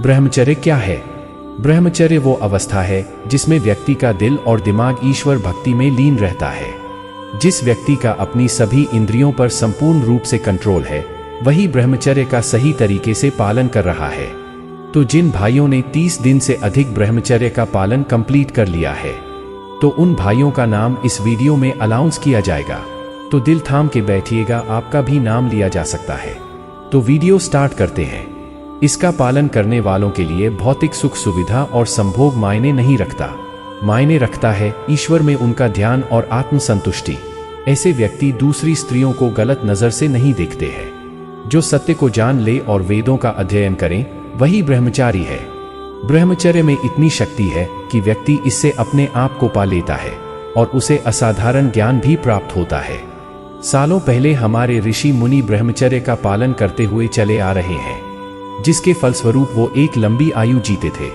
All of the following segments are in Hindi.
ब्रह्मचर्य क्या है? ब्रह्मचर्य वो अवस्था है जिसमें व्यक्ति का दिल और दिमाग ईश्वर भक्ति में लीन रहता है। जिस व्यक्ति का अपनी सभी इंद्रियों पर संपूर्ण रूप से कंट्रोल है, वही ब्रह्मचर्य का सही तरीके से पालन कर रहा है। तो जिन भाइयों ने 30 दिन से अधिक ब्रह्मचर्य का पालन कंप्लीट कर लिया है, तो उन भाइयों का नाम इस वीडियो में अनाउंस किया जाएगा। तो दिल थाम के बैठिएगा, आपका भी नाम लिया जा सकता है। तो वीडियो स्टार्ट करते हैं। इसका पालन करने वालों के लिए भौतिक सुख सुविधा और संभोग मायने नहीं रखता। मायने रखता है ईश्वर में उनका ध्यान और आत्म संतुष्टि। ऐसे व्यक्ति दूसरी स्त्रियों को गलत नजर से नहीं देखते हैं। जो सत्य को जान ले और वेदों का अध्ययन करें, वही ब्रह्मचारी है। ब्रह्मचर्य में इतनी शक्ति है कि व्यक्ति इससे अपने आप को पा लेता है और उसे असाधारण ज्ञान भी प्राप्त होता है। सालों पहले हमारे ऋषि मुनि ब्रह्मचर्य का पालन करते हुए चले आ रहे हैं, जिसके फलस्वरूप वो एक लंबी आयु जीते थे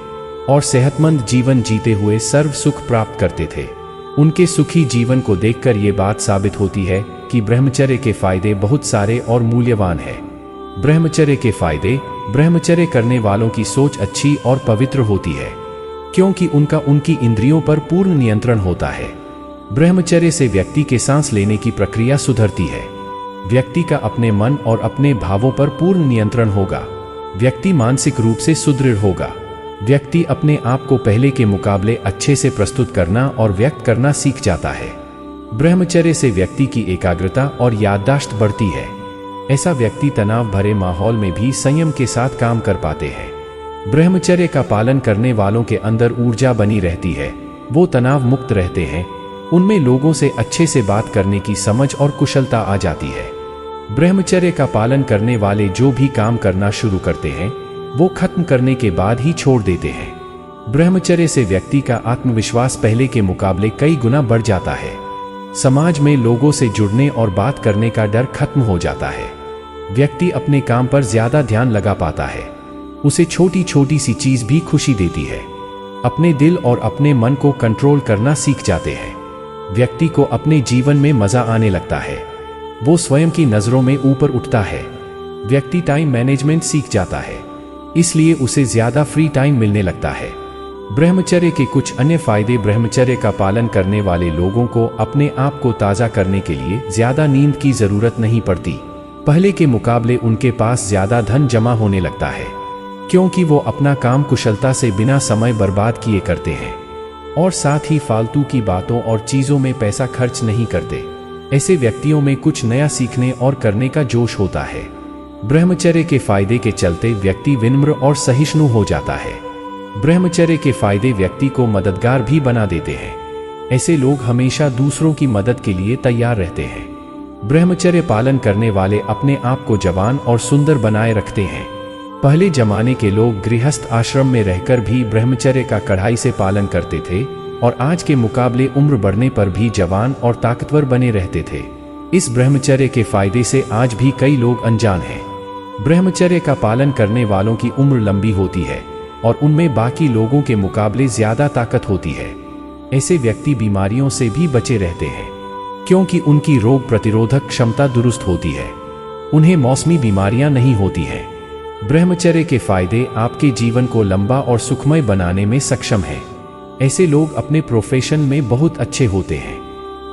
और सेहतमंद जीवन जीते हुए सर्व सुख प्राप्त करते थे। उनके सुखी जीवन को देखकर ये बात साबित होती है कि ब्रह्मचर्य के फायदे बहुत सारे और मूल्यवान हैं। ब्रह्मचर्य के फायदे: ब्रह्मचर्य करने वालों की सोच अच्छी और पवित्र होती है, क्योंकि उनकी इंद्रियों पर पूर्ण नियंत्रण होता है। ब्रह्मचर्य से व्यक्ति के सांस लेने की प्रक्रिया सुधरती है। व्यक्ति का अपने मन और अपने भावों पर पूर्ण नियंत्रण होगा। व्यक्ति मानसिक रूप से सुदृढ़ होगा। व्यक्ति अपने आप को पहले के मुकाबले अच्छे से प्रस्तुत करना और व्यक्त करना सीख जाता है। ब्रह्मचर्य से व्यक्ति की एकाग्रता और याददाश्त बढ़ती है। ऐसा व्यक्ति तनाव भरे माहौल में भी संयम के साथ काम कर पाते हैं। ब्रह्मचर्य का पालन करने वालों के अंदर ऊर्जा बनी रहती है। वो तनाव मुक्त रहते हैं। उनमें लोगों से अच्छे से बात करने की समझ और कुशलता आ जाती है। ब्रह्मचर्य का पालन करने वाले जो भी काम करना शुरू करते हैं, वो खत्म करने के बाद ही छोड़ देते हैं। ब्रह्मचर्य से व्यक्ति का आत्मविश्वास पहले के मुकाबले कई गुना बढ़ जाता है। समाज में लोगों से जुड़ने और बात करने का डर खत्म हो जाता है। व्यक्ति अपने काम पर ज्यादा ध्यान लगा पाता है। उसे छोटी छोटी सी चीज भी खुशी देती है। अपने दिल और अपने मन को कंट्रोल करना सीख जाते हैं। व्यक्ति को अपने जीवन में मजा आने लगता है। वो स्वयं की नजरों में ऊपर उठता है। व्यक्ति टाइम मैनेजमेंट सीख जाता है, इसलिए उसे ज्यादा फ्री टाइम मिलने लगता है। ब्रह्मचर्य के कुछ अन्य फायदे: ब्रह्मचर्य का पालन करने वाले लोगों को अपने आप को ताज़ा करने के लिए ज्यादा नींद की जरूरत नहीं पड़ती। पहले के मुकाबले उनके पास ज्यादा धन जमा होने लगता है, क्योंकि वो अपना काम कुशलता से बिना समय बर्बाद किए करते हैं और साथ ही फालतू की बातों और चीजों में पैसा खर्च नहीं करते। ऐसे व्यक्तियों में कुछ नया सीखने और करने का जोश होता है। ब्रह्मचर्य के फायदे के चलते व्यक्ति विनम्र और सहिष्णु हो जाता है। ब्रह्मचर्य के फायदे व्यक्ति को मददगार भी बना देते हैं। ऐसे लोग हमेशा दूसरों की मदद के लिए तैयार रहते हैं। ब्रह्मचर्य पालन करने वाले अपने आप को जवान और सुंदर बनाए रखते हैं। पहले जमाने के लोग गृहस्थ आश्रम में रहकर भी ब्रह्मचर्य का कड़ाई से पालन करते थे और आज के मुकाबले उम्र बढ़ने पर भी जवान और ताकतवर बने रहते थे। इस ब्रह्मचर्य के फायदे से आज भी कई लोग अनजान हैं। ब्रह्मचर्य का पालन करने वालों की उम्र लंबी होती है और उनमें बाकी लोगों के मुकाबले ज्यादा ताकत होती है। ऐसे व्यक्ति बीमारियों से भी बचे रहते हैं, क्योंकि उनकी रोग प्रतिरोधक क्षमता दुरुस्त होती है। उन्हें मौसमी बीमारियां नहीं होती हैं। ब्रह्मचर्य के फायदे आपके जीवन को लंबा और सुखमय बनाने में सक्षम हैं। ऐसे लोग अपने प्रोफेशन में बहुत अच्छे होते हैं,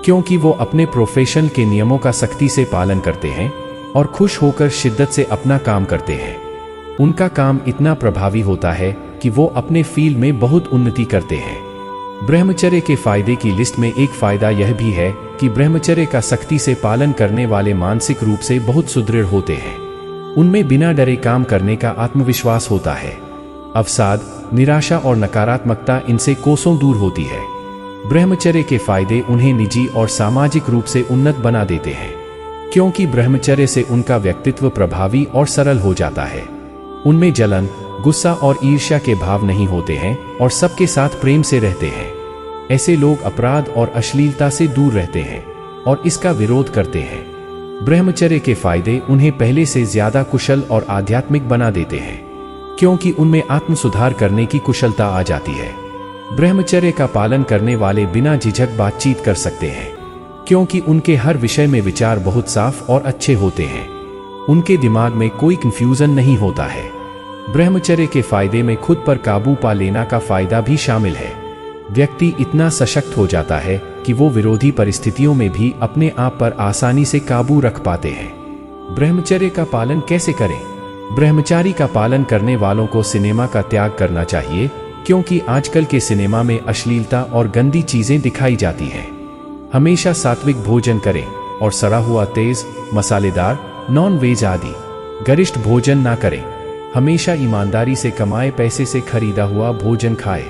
क्योंकि वो अपने प्रोफेशन के नियमों का सख्ती से पालन करते हैं और खुश होकर शिद्दत से अपना काम करते हैं। उनका काम इतना प्रभावी होता है कि वो अपने फील्ड में बहुत उन्नति करते हैं। ब्रह्मचर्य के फायदे की लिस्ट में एक फायदा यह भी है कि ब्रह्मचर्य का सख्ती से पालन करने वाले मानसिक रूप से बहुत सुदृढ़ होते हैं। उनमें बिना डरे काम करने का आत्मविश्वास होता है। अवसाद, निराशा और नकारात्मकता इनसे कोसों दूर होती है। ब्रह्मचर्य के फायदे उन्हें निजी और सामाजिक रूप से उन्नत बना देते हैं, क्योंकि ब्रह्मचर्य से उनका व्यक्तित्व प्रभावी और सरल हो जाता है। उनमें जलन, गुस्सा और ईर्ष्या के भाव नहीं होते हैं और सबके साथ प्रेम से रहते हैं। ऐसे लोग अपराध और अश्लीलता से दूर रहते हैं और इसका विरोध करते हैं। ब्रह्मचर्य के फायदे उन्हें पहले से ज्यादा कुशल और आध्यात्मिक बना देते हैं, क्योंकि उनमें आत्म सुधार करने की कुशलता आ जाती है। ब्रह्मचर्य का पालन करने वाले बिना झिझक बातचीत कर सकते हैं, क्योंकि उनके हर विषय में विचार बहुत साफ और अच्छे होते हैं। उनके दिमाग में कोई कंफ्यूजन नहीं होता है। ब्रह्मचर्य के फायदे में खुद पर काबू पा लेना का फायदा भी शामिल है। व्यक्ति इतना सशक्त हो जाता है कि वो विरोधी परिस्थितियों में भी अपने आप पर आसानी से काबू रख पाते हैं। ब्रह्मचर्य का पालन कैसे करें? ब्रह्मचारी का पालन करने वालों को सिनेमा का त्याग करना चाहिए, क्योंकि आजकल के सिनेमा में अश्लीलता और गंदी चीजें दिखाई जाती हैं। हमेशा सात्विक भोजन करें और सड़ा हुआ तेज, मसालेदार, नॉन वेज आदि गरिष्ठ भोजन ना करें। हमेशा ईमानदारी से कमाए पैसे से खरीदा हुआ भोजन खाएं।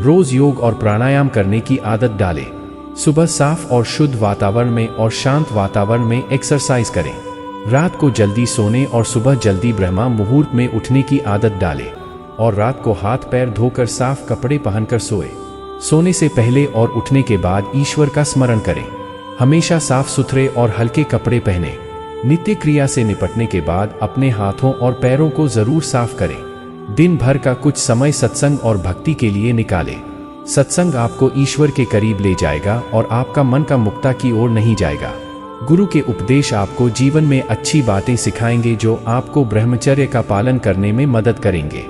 रोज योग और प्राणायाम करने की आदत डालें। सुबह साफ और शुद्ध वातावरण में और शांत वातावरण में एक्सरसाइज करें। रात को जल्दी सोने और सुबह जल्दी ब्रह्मा मुहूर्त में उठने की आदत डालें और रात को हाथ पैर धोकर साफ कपड़े पहनकर सोए। सोने से पहले और उठने के बाद ईश्वर का स्मरण करें। हमेशा साफ सुथरे और हल्के कपड़े पहनें। नित्य क्रिया से निपटने के बाद अपने हाथों और पैरों को जरूर साफ करें। दिन भर का कुछ समय सत्संग और भक्ति के लिए निकालें। सत्संग आपको ईश्वर के करीब ले जाएगा और आपका मन का मुक्ता की ओर नहीं जाएगा। गुरु के उपदेश आपको जीवन में अच्छी बातें सिखाएंगे जो आपको ब्रह्मचर्य का पालन करने में मदद करेंगे।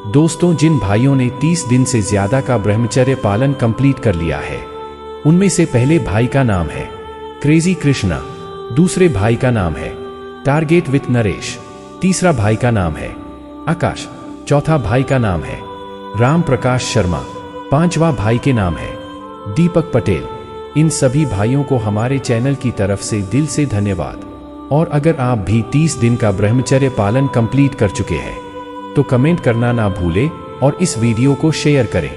दोस्तों, जिन भाइयों ने 30 दिन से ज्यादा का ब्रह्मचर्य पालन कंप्लीट कर लिया है, उनमें से पहले भाई का नाम है क्रेजी कृष्णा, दूसरे भाई का नाम है टारगेट विथ नरेश, तीसरा भाई का नाम है आकाश, चौथा भाई का नाम है राम प्रकाश शर्मा, पांचवा भाई के नाम है दीपक पटेल। इन सभी भाइयों को हमारे चैनल की तरफ से दिल से धन्यवाद। और अगर आप भी 30 दिन का ब्रह्मचर्य पालन कंप्लीट कर चुके हैं तो कमेंट करना ना भूलें और इस वीडियो को शेयर करें।